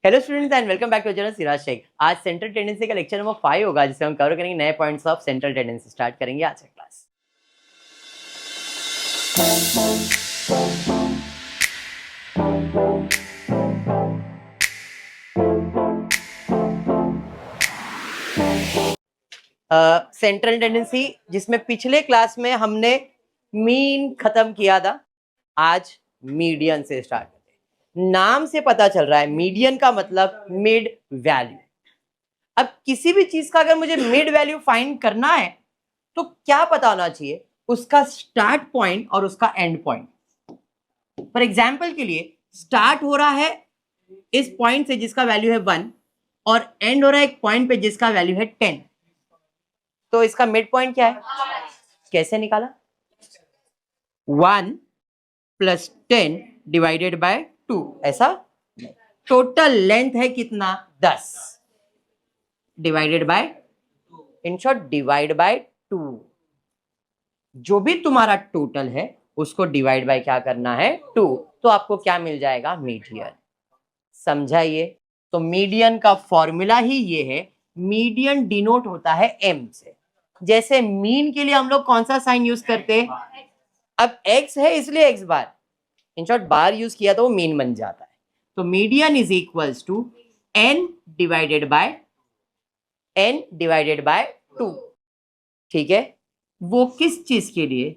Hello students and welcome back to channel Siraj Shaikh. आज central tendency का lecture number 5 होगा, जिसे हम कवर करेंगे नए points of central tendency. Start करेंगे आज का क्लास। सेंट्रल टेंडेंसी, जिसमें पिछले क्लास में हमने मीन खत्म किया था, आज मीडियन से स्टार्ट करते हैं। नाम से पता चल रहा है मीडियन का मतलब मिड वैल्यू। अब किसी भी चीज का अगर मुझे मिड वैल्यू फाइंड करना है तो क्या पता होना चाहिए? उसका स्टार्ट पॉइंट और उसका एंड पॉइंट। फॉर एग्जाम्पल के लिए स्टार्ट हो रहा है इस पॉइंट से जिसका वैल्यू है 1 और एंड हो रहा है एक पॉइंट पे जिसका वैल्यू है 10, तो इसका मिड पॉइंट क्या है? कैसे निकाला? 1 प्लस 10 डिवाइडेड बाय 2, ऐसा। टोटल लेंथ है कितना? 10 divided by, in short divide by 2। जो भी तुम्हारा टोटल है उसको डिवाइड बाय क्या करना है? 2। तो आपको क्या मिल जाएगा? मीडियन। समझा ये? तो मीडियन का फॉर्मूला ही ये है। मीडियन डिनोट होता है m से। जैसे मीन के लिए हम लोग कौन सा साइन यूज करते हैं? अब x है इसलिए x bar, in short bar use किया तो वो मीन बन जाता है। तो median is equals to n divided by 2। ठीक है? वो किस चीज के लिए?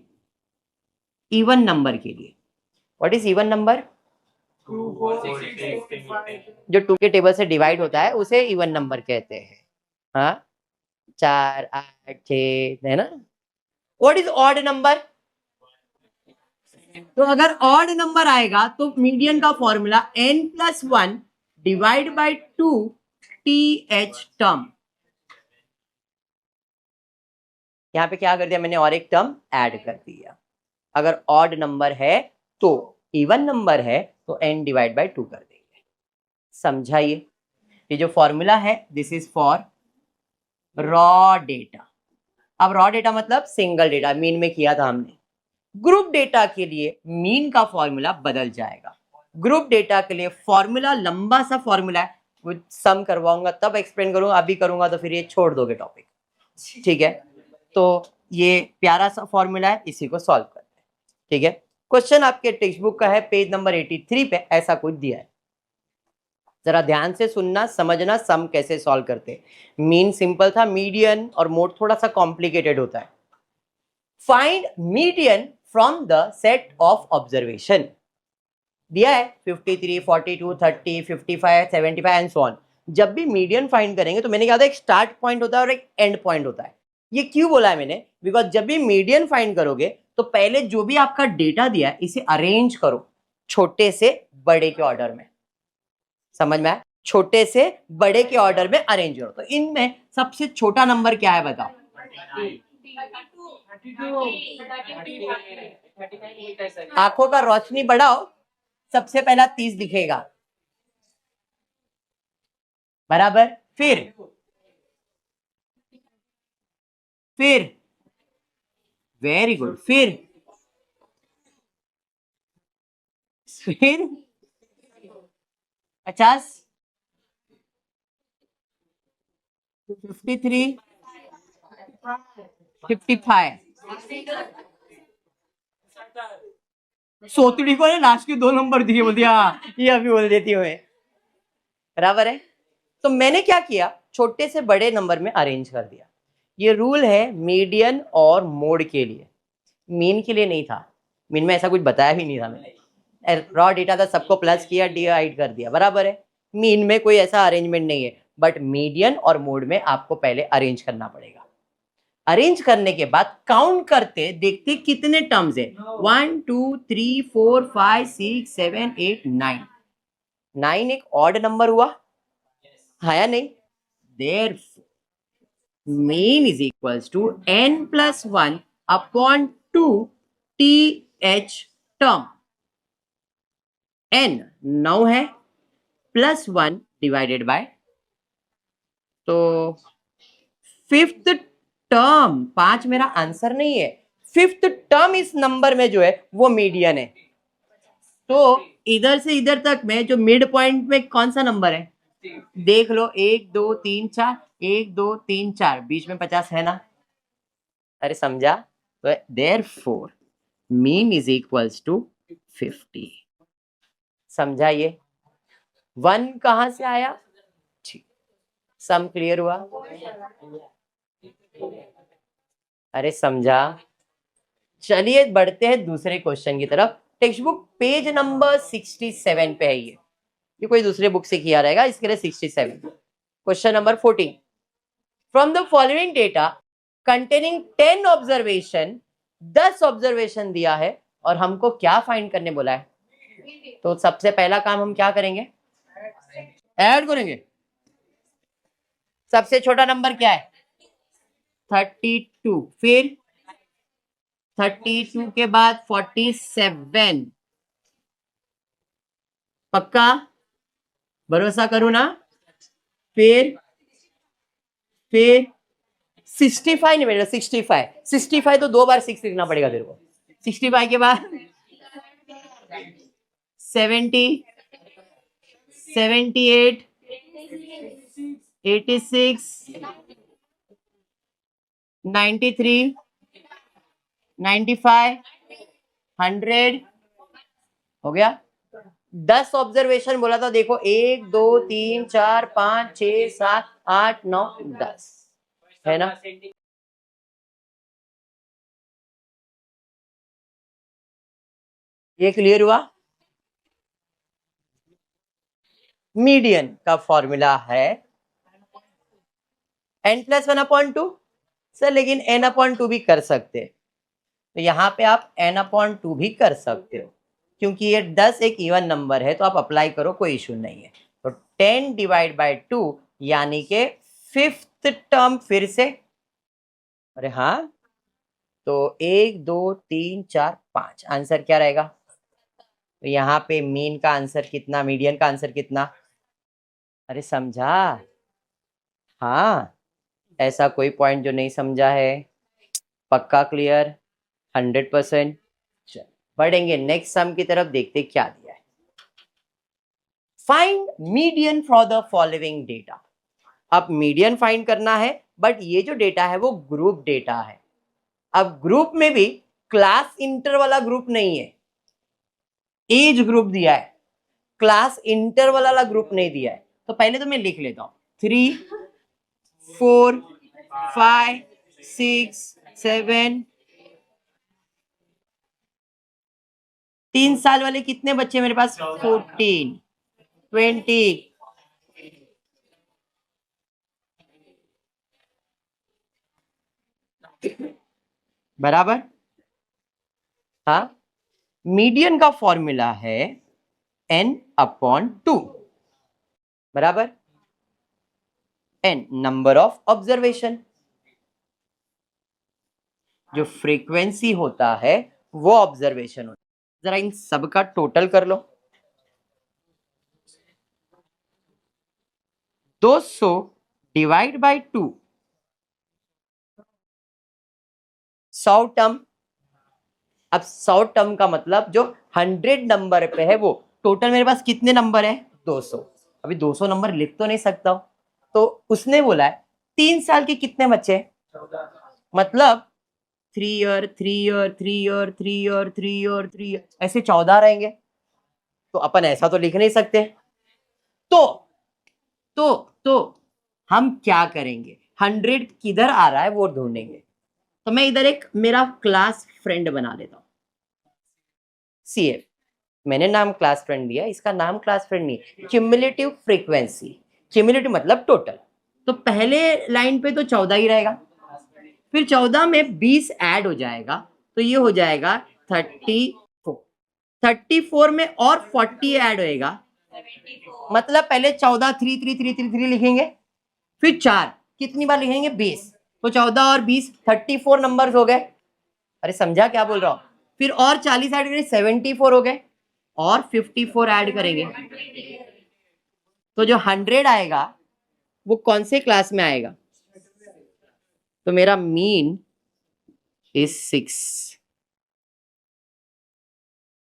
इवन नंबर के लिए। What is even number? जो 2 के टेबल से डिवाइड होता है उसे इवन नंबर कहते हैं। हाँ, 4 8 6 है ना। What is odd number? तो अगर ऑड नंबर आएगा तो मीडियन का formula n+1 divide by 2 th term. यहां पे क्या कर दिया मैंने? और एक टर्म ऐड कर दिया। अगर ऑड नंबर है तो इवन नंबर है तो n डिवाइड बाय 2 कर देंगे। समझा ये जो फॉर्मूला है this is for raw data. अब रॉ डेटा मतलब सिंगल डेटा, मीन में किया था हमने। ग्रुप डेटा के लिए मीन का फॉर्मूला बदल जाएगा। ग्रुप डेटा के लिए फॉर्मूला लंबा सा फॉर्मूला है, वो सम करवाऊंगा तब एक्सप्लेन करूंगा, अभी करूंगा तो फिर ये छोड़ दोगे टॉपिक। ठीक है? तो ये प्यारा सा फॉर्मूला है, इसी को सॉल्व करते हैं। ठीक है? क्वेश्चन आपके टेक्स्ट बुक का है, पेज नंबर 83 पे ऐसा कुछ दिया है। जरा ध्यान से सुनना, समझना सम कैसे सॉल्व करते। मीन सिंपल था, मीडियन और मोड थोड़ा सा कॉम्प्लिकेटेड होता है। Find median from the set of observation. दिया है 53, 42, 30, 55, 75 एंड सो ऑन। जब भी मीडियन फाइंड करेंगे तो मैंने कहा था एक स्टार्ट पॉइंट होता है और एक एंड पॉइंट होता है। ये क्यों बोला है मैंने? बिकॉज जब भी मीडियन फाइंड करोगे तो पहले जो भी आपका डेटा दिया है इसे अरेंज करो छोटे से बड़े के ऑर्डर में। समझ में आया? छोटे से बड़े के ऑर्डर में अरेंज करो। तो इनमें सबसे छोटा नंबर क्या है बताओ? आंखों का रोशनी बढ़ाओ, सबसे पहला 30 दिखेगा, बराबर। फिर वेरी गुड, फिर 50, 53, 55। सोतड़ी को लास्ट के 2 नंबर दिए, बोल दिया ये अभी बोल देती हूँ, बराबर है। तो मैंने क्या किया? छोटे से बड़े नंबर में अरेंज कर दिया। ये रूल है मीडियन और मोड के लिए, मीन के लिए नहीं था। मीन में ऐसा कुछ बताया भी नहीं था मैंने। रॉ डेटा था, सबको प्लस किया, डिवाइड कर दिया, बराबर है। मीन में कोई ऐसा अरेंजमेंट नहीं है, बट मीडियन और मोड में आपको पहले अरेंज करना पड़ेगा। अरेंज करने के बाद काउंट करते देखते कितने टर्म्स है। 1 2 3 4 5 6 7 8 9। 9 एक ऑड नंबर हुआ, हाँ या नहीं? There mean is equals to n+1 upon 2 th term. n 9 है, +1 डिवाइडेड बाय, तो 5th टर्म, 5 मेरा आंसर नहीं है, 5th टर्म इस नंबर में जो है वो मीडियन है। तो इधर से इधर तक में जो मिड पॉइंट में कौन सा नंबर है? देख लो, 1 2 3 4, 1 2 3 4, बीच में 50 है ना? अरे समझा? तो therefore mean is equals to 50। समझा ये? 1 कहां से आया? ठीक, सम क्लियर हुआ? अरे समझा? चलिए बढ़ते हैं दूसरे क्वेश्चन की तरफ। टेक्स्ट बुक पेज नंबर 67 पे है ये कोई दूसरे बुक से किया रहेगा, इसके लिए 67। Question number 14, from the following data containing 10 observation, 10 observation दिया है और हमको क्या फाइंड करने बोला है। तो सबसे पहला काम हम क्या करेंगे? ऐड करेंगे। सबसे छोटा नंबर क्या है? 32, फिर 32 के बाद 47। पक्का? भरोसा करूं ना? फिर 65 नहीं बेटा, 65 तो 2 बार 6 लिखना पड़ेगा तेरे को। 65 के बाद 70, 78, 86, 93, 95, 100 हो गया। 10 ऑब्जर्वेशन बोला था, देखो 1 2 3 4 5 6 7 8 9 10 है ना? ये क्लियर हुआ? मीडियन का फॉर्मूला है n+1/2 सर, लेकिन n/2 भी कर सकते हैं, तो यहाँ पे आप n/2 भी कर सकते हो, क्योंकि ये 10 एक इवन नंबर है, तो आप अप्लाई करो, कोई इशू नहीं है। तो 10 डिवाइड बाई 2 यानी के 5th टर्म फिर से। अरे हाँ, तो 1 2 3 4 5 आंसर क्या रहेगा? तो यहाँ पे मीन का आंसर कितना, मीडियन का आंसर कितना? अरे समझा? हाँ, ऐसा कोई पॉइंट जो नहीं समझा है? पक्का क्लियर? 100%? बढ़ेंगे नेक्स्ट सम की तरफ, देखते क्या दिया है। Find median for the following data. अब मीडियन फाइंड करना है, बट ये जो डेटा है वो ग्रुप डेटा है। अब ग्रुप में भी क्लास इंटर वाला ग्रुप नहीं है, एज ग्रुप दिया है, क्लास इंटर वाला ग्रुप नहीं दिया है। तो पहले तो मैं लिख लेता हूं, 3 4 5 6 7। 3 साल वाले कितने बच्चे मेरे पास? 14 20। बराबर? हाँ, मीडियन का फॉर्मूला है n/2, बराबर? n नंबर ऑफ ऑब्जर्वेशन, जो फ्रीक्वेंसी होता है वो ऑब्जर्वेशन होता है। जरा इन सब का टोटल कर लो, 200 डिवाइड बाई 2, 100 टर्म। अब 100 टर्म का मतलब जो 100 नंबर पे है वो, टोटल मेरे पास कितने नंबर है? 200। अभी 200 नंबर लिख तो नहीं सकता हूं, तो उसने बोला है 3 साल के कितने बच्चे? मतलब 3 year 3 year 3 year 3 year 3 year 3 year, ऐसे 14 रहेंगे। तो अपन ऐसा तो लिख नहीं सकते, तो तो तो हम क्या करेंगे? 100 किधर आ रहा है वो ढूंढेंगे। तो मैं इधर एक मेरा क्लास फ्रेंड बना लेता हूं, CF। मैंने नाम क्लास फ्रेंड दिया, इसका नाम क्लास फ्रेंड नहीं, क्यूमुलेटिव फ्रीक्वेंसी। क्यूमुलेटिव मतलब टोटल। तो पहले लाइन पे तो 14 ही रहेगा, फिर 14 में 20 ऐड हो जाएगा, तो ये हो जाएगा 34। 34 में और 40 ऐड होएगा, मतलब पहले 14 3 3 3 3 3 लिखेंगे, फिर 4 कितनी बार लिखेंगे? 20। तो 14 और 20 34 नंबर्स हो गए। अरे समझा क्या बोल रहा हूं? फिर और 40 ऐड करेंगे, 74 हो गए, और 54 ऐड करेंगे, तो जो 100 आएगा वो कौन से क्लास में आएगा? तो मेरा मीन इज 6,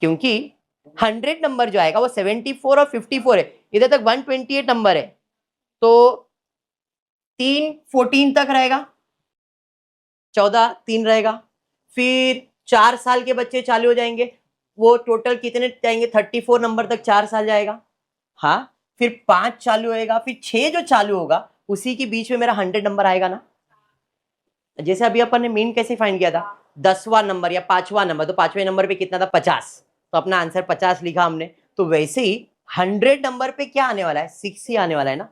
क्योंकि 100 नंबर जो आएगा वो 74 और 54 है, इधर तक 128 नंबर है, तो 3 14 तक रहेगा, 14 3 रहेगा, फिर 4 साल के बच्चे चालू हो जाएंगे, वो टोटल कितने जाएंगे, 34 नंबर तक 4 साल जाएगा। हाँ, फिर 5 चालू होएगा, फिर 6 जो चालू होगा उसी के बीच में मेरा 100 नंबर आएगा ना। जैसे अभी अपन ने मीन कैसे फाइंड किया था, 10वां नंबर या 5वां नंबर, तो 5वें नंबर पे कितना था, 50, तो अपना आंसर 50 लिखा हमने। तो वैसे ही 100 नंबर पे क्या आने वाला है, 6 ही आने वाला है ना।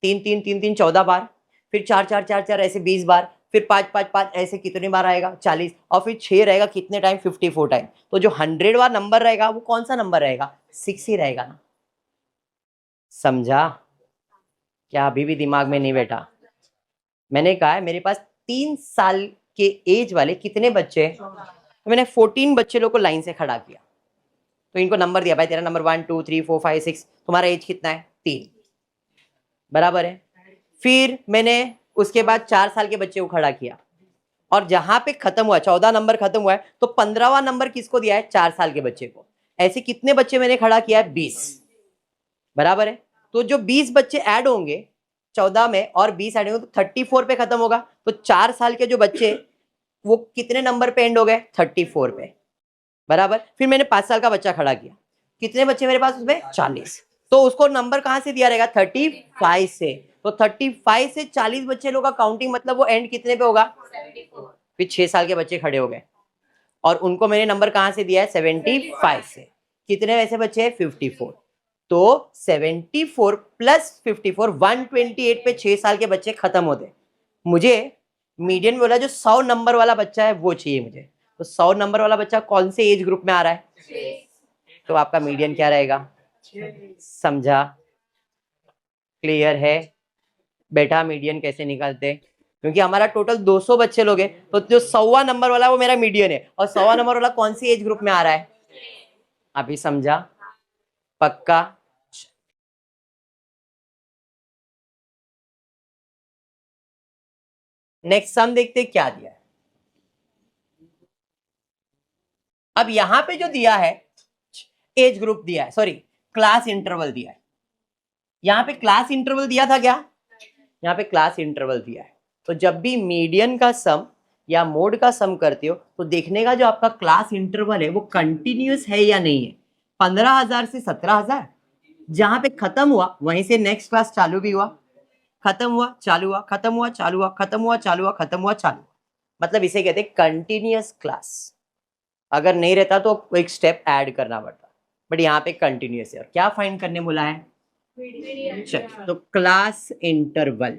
3 3 3 3 14 बार, फिर 4 4 4 4 ऐसे 20 बार, फिर 5 5 5 ऐसे कितने बार आएगा, 40, और फिर 6 रहेगा कितने टाइम, 54 टाइम। तो जो 100वां नंबर रहेगा वो कौन सा नंबर रहेगा, 6 ही रहेगा ना। समझा क्या, अभी भी दिमाग में नहीं बैठा। मैंने कहा है मेरे पास 3 साल के एज वाले कितने बच्चे हैं, तो मैंने 14 बच्चे लोग को लाइन से खड़ा किया, तो इनको नंबर दिया, भाई तेरा नंबर 1 2 3 4 5 6, तुम्हारा एज कितना है, 3, बराबर है। फिर मैंने उसके बाद 4 साल के बच्चे को खड़ा किया, और जहां पे खत्म हुआ 14 नंबर खत्म हुआ है, तो 15वां नंबर किसको दिया है, 4 साल के बच्चे को। ऐसे कितने बच्चे मैंने खड़ा किया है, 20, बराबर है। तो जो 20 बच्चे ऐड होंगे 14 में और 20 ऐड होंगे तो 34 पे खत्म होगा। तो 4 साल के जो बच्चे वो कितने नंबर पे एंड हो गए, 34 पे, बराबर। फिर मैंने 5 साल का बच्चा खड़ा किया, कितने बच्चे मेरे पास उसमें, 40, तो उसको नंबर कहां से दिया रहेगा, 35 से। तो 35 से 40 बच्चे लोग का काउंटिंग, मतलब वो एंड कितने पे होगा, 74। फिर 6 साल के बच्चे खड़े हो गए, और उनको मैंने नंबर कहां से दिया है, 75 से। कितने वैसे बच्चे हैं, 54। तो 74 प्लस 54 128 पे 6 साल के बच्चे खत्म होते। मुझे मीडियन बोला जो 100 नंबर वाला बच्चा है वो चाहिए मुझे। तो 100 नंबर वाला बच्चा कौन से एज ग्रुप में आ रहा है, तो आपका मीडियन क्या रहेगा, समझा, क्लियर है बेटा। मीडियन कैसे निकालते, क्योंकि हमारा टोटल 200 बच्चे लोग हैं, तो जो 100वां नंबर वाला वो मेरा मीडियन है, और 100वां नंबर वाला कौन सी एज ग्रुप में आ रहा है, अभी समझा, पक्का। नेक्स्ट सम देखते क्या दिया है। अब यहां पे जो दिया है एज ग्रुप दिया है, सॉरी क्लास इंटरवल दिया है। यहां पे क्लास इंटरवल दिया था क्या, यहाँ पे क्लास इंटरवल दिया है। तो जब भी मीडियन का सम या मोड का सम करते हो तो देखने का जो आपका क्लास इंटरवल है वो कंटिन्यूअस है या नहीं है। 15,000 से 17,000 जहां पे खत्म हुआ वहीं से नेक्स्ट क्लास चालू भी हुआ, खत्म हुआ चालू हुआ, खत्म हुआ चालू हुआ, खत्म हुआ चालू हुआ, खत्म हुआ चालू हुआ, मतलब इसे कहते हैं कंटिन्यूअस क्लास। अगर नहीं रहता तो एक स्टेप ऐड करना पड़ता, बट यहाँ पे कंटिन्यूअस है। और क्या फाइंड करने बोला है, चल तो क्लास इंटरवल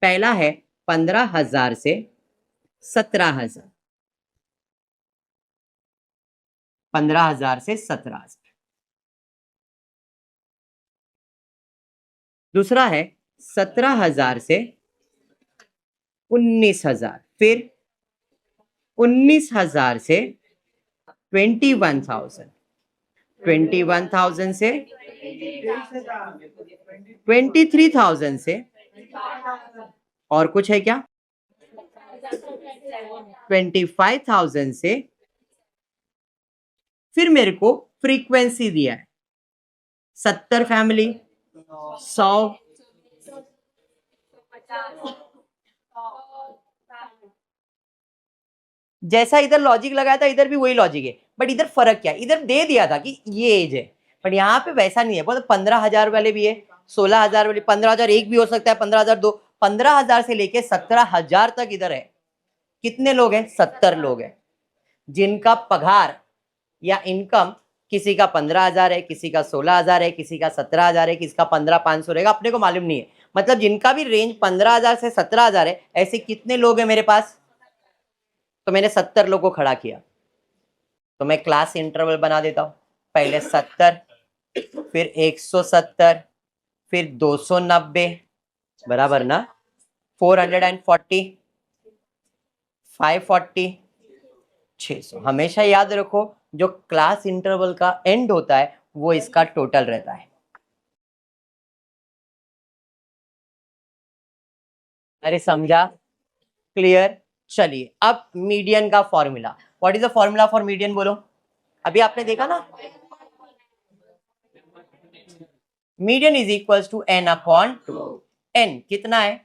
पहला है 15,000 से 17,000, 15,000 से 17,000। दूसरा है 17,000 से 19,000, फिर 19,000 से 21,000, 21,000 से 23,000 से, और कुछ है क्या, 25,000 से। फिर मेरे को फ्रीक्वेंसी दिया है 70 फैमिली, 100, जैसा इधर लॉजिक लगाया था इधर भी वही लॉजिक है, बट इधर फर्क क्या है, इधर दे दिया था कि ये एज है, बट यहाँ पे वैसा नहीं है। बोलो 15,000 वाले भी है, 16,000 वाले, 15,000 एक भी हो सकता है, 15,000 दो, 15,000 से लेके 17,000 तक इधर है। कितने लोग हैं, 70 लोग हैं, जिनका पगार या इनकम किसी का 15,000 है, किसी का 16,000 है, किसी का 17,000 है, किसी का 15,500 रहेगा, अपने को मालूम नहीं है। मतलब जिनका भी रेंज 15,000 से 17,000 है, ऐसे कितने लोग हैं मेरे पास, तो मैंने 70 लोग को खड़ा किया। तो मैं क्लास इंटरवल बना देता हूं, पहले 70, फिर 170, फिर 290, बराबर ना, 440, 540, 600। हमेशा याद रखो जो क्लास इंटरवल का एंड होता है वो इसका टोटल रहता है। अरे समझा, क्लियर। चलिए अब मीडियन का formula, what is the formula for median बोलो। अभी आपने देखा ना, median is equals to n upon 2। n कितना है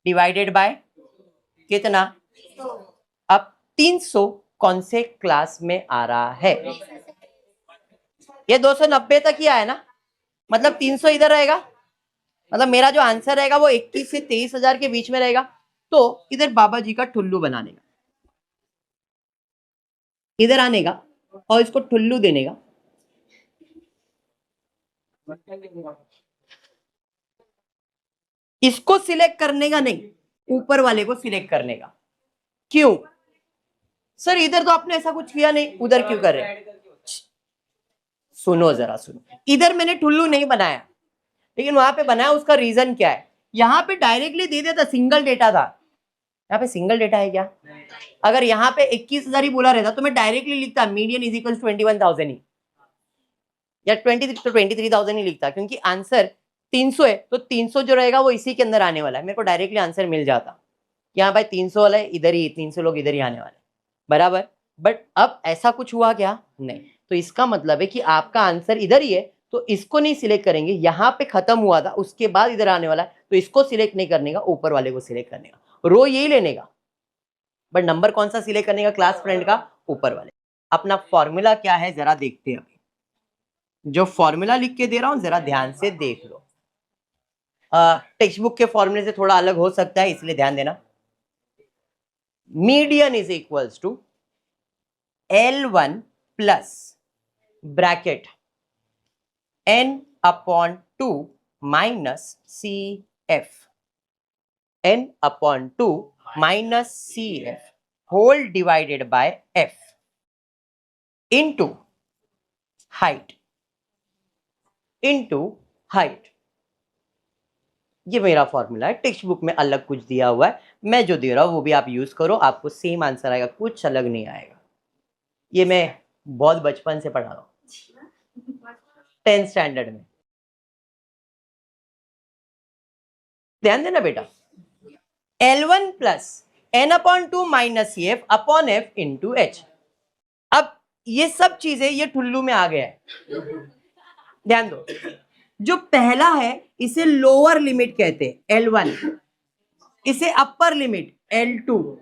डिवाइडेड बाय कितना, अब 300 कौन से क्लास में आ रहा है, ये 290 तक ही आया ना, मतलब 300 इधर रहेगा, मतलब मेरा जो आंसर रहेगा वो 21 से 23,000 के बीच में रहेगा। तो इधर बाबा जी का ठुल्लू बनाने का, इधर आने का और इसको ठुल्लू देने का, इसको सिलेक्ट करने का नहीं, ऊपर वाले को सिलेक्ट करने का। क्यों सर, इधर तो आपने ऐसा कुछ किया नहीं, उधर क्यों कर रहे हैं? सुनो जरा सुनो, इधर मैंने ठुल्लू नहीं बनाया, लेकिन वहां पे बनाया, उसका रीजन क्या है, यहाँ पे डायरेक्टली दे दिया था, सिंगल डेटा था, यहाँ पे सिंगल डेटा है क्या, अगर यहाँ पे 21,000 ही बोला रहता तो मैं डायरेक्टली लिखता मीडियन इज इक्वल 21,000 ही, या 23 तो 23,000 ही लिखता, क्योंकि आंसर 300 है, तो 300 जो रहेगा वो इसी के अंदर आने वाला है, मेरे को डायरेक्टली आंसर मिल जाता, यहाँ भाई 300 वाला है, इधर ही 300 लोग इधर ही आने वाले, बराबर। बट अब ऐसा कुछ हुआ क्या, नहीं, तो इसका मतलब है कि आपका आंसर इधर ही है, तो इसको नहीं सिलेक्ट करेंगे, यहाँ पे खत्म हुआ था, उसके बाद इधर आने वाला है, तो इसको सिलेक्ट नहीं करने का, ऊपर वाले को सिलेक्ट करने का, रो यही लेने का, बट नंबर कौन सा सिलेक्ट करने का, क्लास फ्रेंड का, ऊपर वाले। अपना फॉर्मूला क्या है जरा देखते हैं, अभी जो फॉर्मूला लिख के दे रहा हूं जरा ध्यान से देख लो, टेक्स्ट बुक के फॉर्मूले से थोड़ा अलग हो सकता है, इसलिए ध्यान देना। Median is equals to L1 plus bracket n upon 2 minus CF, n upon 2 minus CF whole divided by F into height, into height, ये मेरा फॉर्मूला है, टेक्स्ट बुक में अलग कुछ दिया हुआ है, मैं जो दे रहा हूं वो भी आप यूज करो, आपको सेम आंसर आएगा, कुछ अलग नहीं आएगा, ये मैं बहुत बचपन से पढ़ा रहा हूं, 10th स्टैंडर्ड में, ध्यान देना बेटा। L1 plus n upon 2 minus CF upon F into H, अब ये सब चीजें ये ठुल्लू में आ गया है, ध्यान दो, जो पहला है इसे लोअर लिमिट कहते हैं L1, इसे अपर लिमिट L2,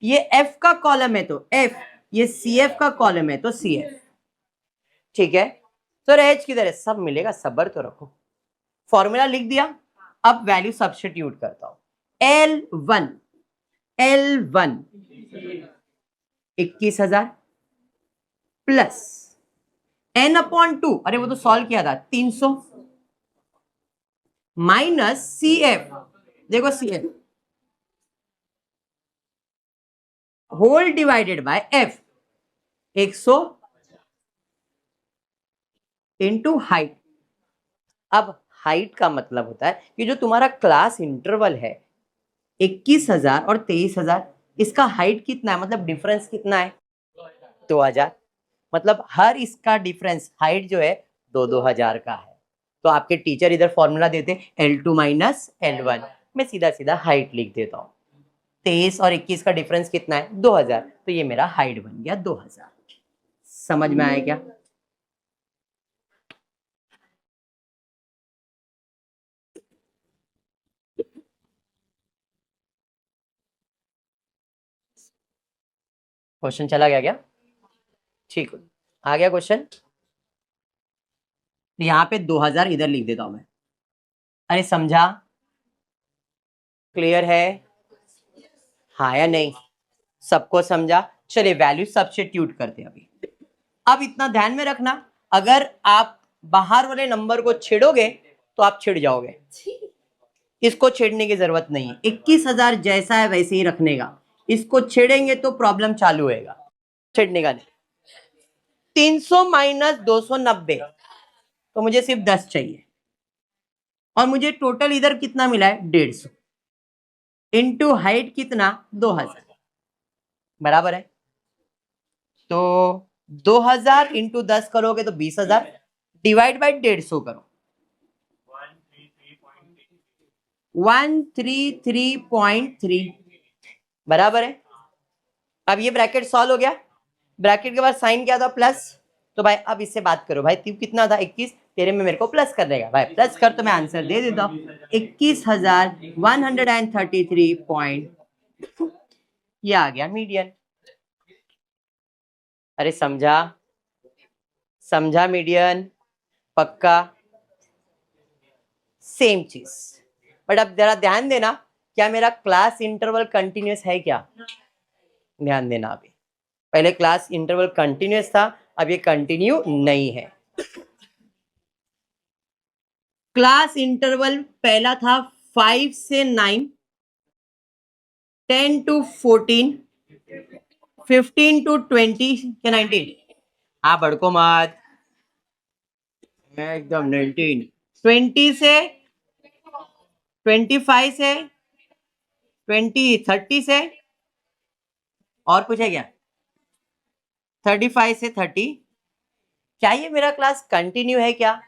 ये F का कॉलम है तो F, ये CF का कॉलम है तो CF, ठीक है। तो H किधर है, सब मिलेगा, सब्र तो रखो, फॉर्मूला लिख दिया, अब वैल्यू सब्स्टिट्यूट करता हूं, L1 21,000 प्लस n अपॉन 2, अरे वो तो सॉल्व किया था 300, माइनस CF, देखो CF whole divided by F 100 into height. अब हाइट का मतलब होता है कि जो तुम्हारा क्लास इंटरवल है 21,000 और 23,000, इसका हाइट कितना है, मतलब डिफरेंस कितना है 2,000, मतलब हर इसका डिफरेंस हाइट जो है 2,000 का है, तो आपके टीचर इधर फॉर्मूला देते L2 माइनस L1, मैं सीधा सीधा हाइट लिख देता हूं, 23 और 21 का डिफरेंस कितना है 2,000, तो ये मेरा हाइट बन गया 2,000, समझ में आया क्या? क्वेश्चन चला गया क्या? ठीक है, आ गया क्वेश्चन, यहाँ पे 2,000 इधर लिख देता हूं मैं, अरे समझा, क्लियर है, हाँ या नहीं, सबको समझा, चलिए वैल्यू सब्स्टिट्यूट करते हैं अभी। अब इतना ध्यान में रखना, अगर आप बाहर वाले नंबर को छेड़ोगे तो आप छिड़ जाओगे, इसको छेड़ने की जरूरत नहीं है, 21,000 जैसा है वैसे ही रखने का, इसको छेड़ेंगे तो प्रॉब्लम चालू होएगा, छेड़ने का नहीं। 300 माइनस 290, तो मुझे सिर्फ 10 चाहिए, और मुझे टोटल इधर कितना मिला है 150, इंटू हाइट कितना 2,000, बराबर है, तो 2,000 इंटू 10 करोगे तो 20,000, डिवाइड बाई 150 करो, 133.3, बराबर है। अब ये ब्रैकेट सॉल्व हो गया, ब्रैकेट के बाद साइन क्या था प्लस, तो भाई अब इससे बात करो, भाई कितना था 21, तेरे में मेरे को प्लस कर देगा भाई, प्लस कर तो मैं आंसर दे देता हूँ 21,133 ये आ गया मीडियन। अरे समझा, समझा मीडियन पक्का, सेम चीज। बट अब जरा ध्यान देना, क्या मेरा क्लास इंटरवल कंटिन्यूस है क्या? ध्यान देना, अभी पहले क्लास इंटरवल कंटिन्यूस था, अब ये कंटिन्यू नहीं है। क्लास इंटरवल पहला था 5 से 9, 10 to 14, 15 to 20 या 19। हाँ भड़को मत, एकदम 19, 20 से 25 से 30 से, और कुछ है क्या? 35 से 30। क्या ये मेरा क्लास कंटिन्यू है क्या?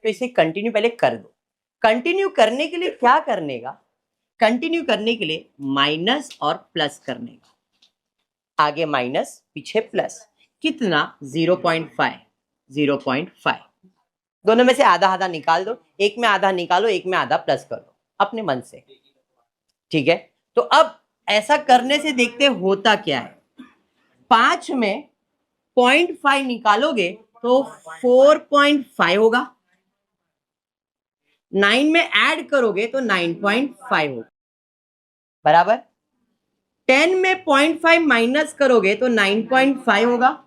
तो इसे कंटिन्यू पहले कर दो। कंटिन्यू करने के लिए क्या करने का? कंटिन्यू करने के लिए माइनस और प्लस करने का, आगे माइनस पीछे प्लस। कितना? 0.5, 0.5। दोनों में से आधा आधा निकाल दो, एक में आधा निकालो, एक में आधा प्लस कर दो अपने मन से, ठीक है? तो अब ऐसा करने से देखते होता क्या है। 5 में 0.5 निकालोगे तो 4.5 होगा, 9 में ऐड करोगे तो 9.5 होगा, बराबर। 10 में 0.5 माइनस करोगे तो 9.5 होगा,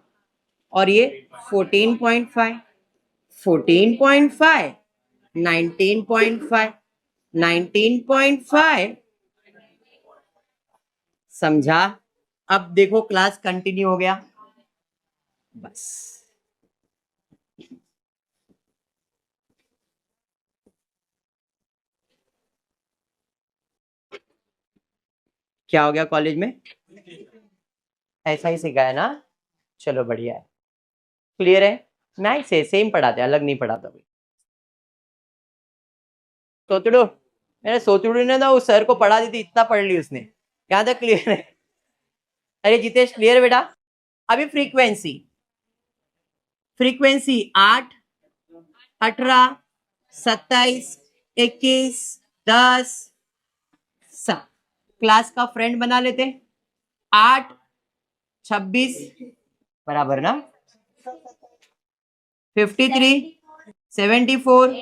और ये 14.5, 14.5, 19.5, 19.5। समझा? अब देखो क्लास कंटिन्यू हो गया, बस। क्या हो गया कॉलेज में? ऐसा ही सिखाया ना? चलो बढ़िया है, क्लियर है। मैं से सेम पढ़ाते, अलग नहीं पढ़ाता भाई। सोचड़ो, मैंने सोचड़ू ने ना उस सर को पढ़ा दी थी, इतना पढ़ ली उसने, यहाँ तक क्लियर है। अरे जितेश क्लियर बेटा? अभी फ्रीक्वेंसी, फ्रीक्वेंसी 8, 18, 27, 21, 10, 7। क्लास का फ्रेंड बना लेते। 8, 26 बराबर ना, 53, 74,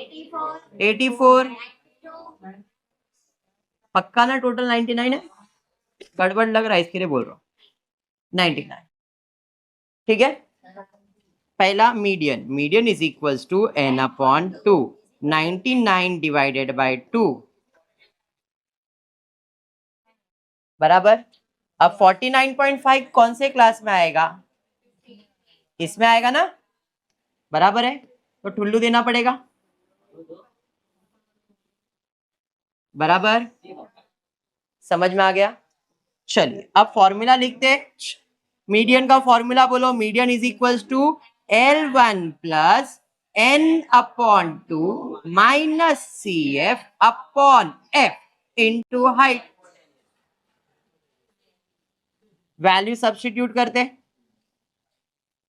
84, पक्का ना टोटल 99 है? गड़बड़ लग रहा है इसके लिए बोल रहा हूँ, 99, ठीक है। पहला median, median is equals to n upon 2, 99 divided by 2, बराबर। अब 49.5 कौन से क्लास में आएगा? इसमें आएगा ना, बराबर है। तो ठुल्लू देना पड़ेगा, बराबर। समझ में आ गया? चलिए अब फॉर्मूला लिखते हैं। मीडियन का फॉर्मूला बोलो, median is equals to L1 plus n upon 2 minus CF upon F into height. Value substitute करते।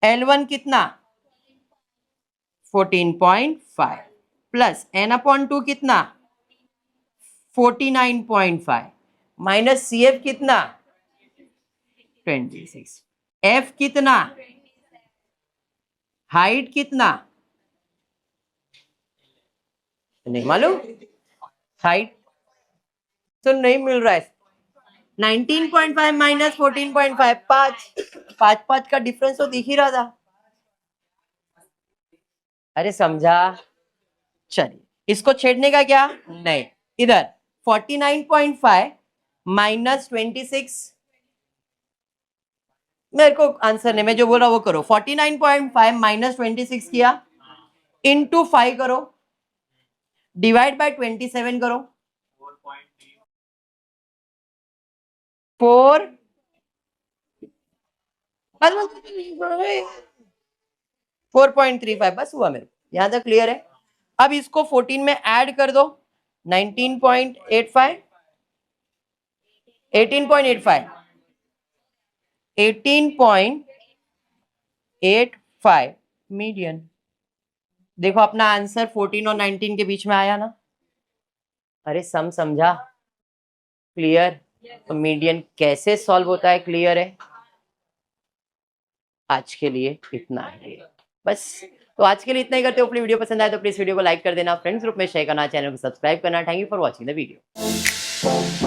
L1 कितना? 14.5 प्लस n अपॉन 2 कितना? 49.5 माइनस CF कितना? 26। F कितना? हाइट कितना? नहीं मालूम, हाइट तो नहीं मिल रहा है। 19.5 माइनस 14.5, 5 का डिफरेंस तो दिख ही रहा था। अरे समझा? चलिए इसको छेड़ने का क्या नहीं, इधर 49.5 माइनस 26, मेरे को आंसर नहीं, मैं जो बोल रहा वो करो। 49.5 माइनस 26 किया, इंटू 5 करो, डिवाइड बाय 27 करो, 4 4.35 बस हुआ मेरे, यहां तक क्लियर है। अब इसको 14 में ऐड कर दो, 19.85, 18.85, 18.85 मीडियन। देखो अपना आंसर 14 और 19 के बीच में आया ना। अरे सम समझा, क्लियर। तो मीडियन कैसे सॉल्व होता है, क्लियर है। आज के लिए इतना ही है बस। तो आज के लिए इतना ही करते हो। अपनी वीडियो पसंद आए तो प्लीज वीडियो को लाइक कर देना, फ्रेंड्स ग्रुप में शेयर करना, चैनल को सब्सक्राइब करना। Thank you for watching the video.